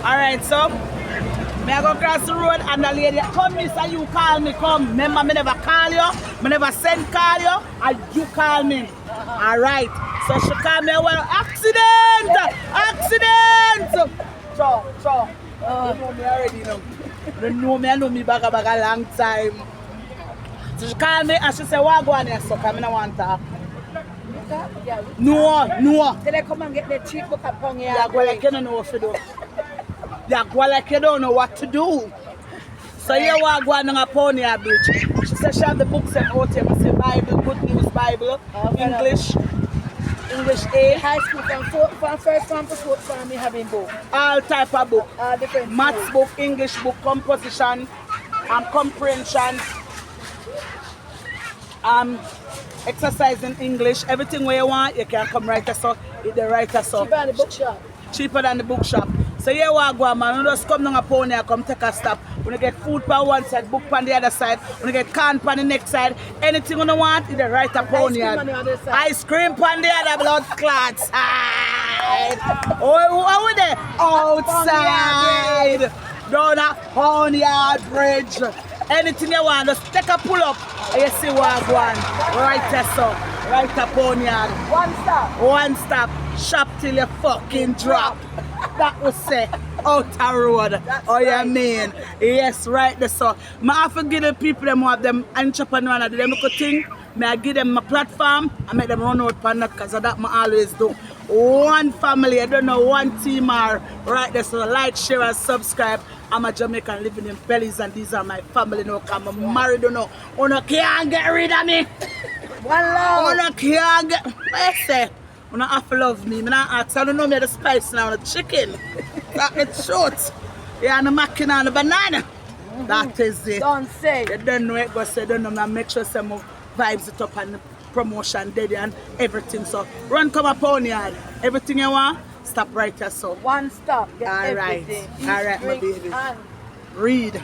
Alright, so me I go cross the road and the lady come, miss, and you call me, come. Remember, me never call you, me never send call you, and you call me. Alright. So she call me, well, accident! Accident! So, you know me already, you know. You know me, I know me back a long time. So she call me and she say, what go on here, so come, I don't want to talk. No. Till I come and get the cheap book and pong here. Yeah, go like you don't know what to do. Yeah, go like you don't know what to do. So here we go on a pony bridge. She said she have the books and out here. I say Bible, Good News Bible, English A. High school from first form to fourth form, me having book. All type of book. All different Maths schools. book, English book, composition, comprehension, exercise in English, everything where you want, you can come right us up. It's the right us up. Cheaper than the bookshop. Cheaper than the bookshop. So here we go, man. You just come down a pony and come take a stop. When you get food on one side, book on the other side. When you get corn on the next side, anything you want, it's the right a pony. Ice cream on the other blood clot side. Oh, how we there? Outside. Down a Ponyard Bridge. Anything you want, just take a pull up and you see what go on. Right there, so. Right a Ponyard. One stop. Shop till you fucking drop. That was say outer road. Oh yeah, mean. Yes, right there, so. I have to give the people them who have them entrepreneur and do them a thing. I give them my platform and make them run out for that because that I always do. One family, I don't know, one team are right there, so like, share and subscribe. I'm a Jamaican living in Belize and these are my family now because I'm married, you know. You can't get rid of me. One love. You can't get, I say, you have to love me. I don't ask, I don't know me the spice now, the chicken. That's short. Yeah, and the mackin and the banana. That is it. Don't say. You don't know it, but say, don't know, I make sure some vibes it up and the promotion, daddy, and everything. So, run come up on yard. Everything you want, stop right here, so. One stop. Get all right. everything. All right, my baby. And Read.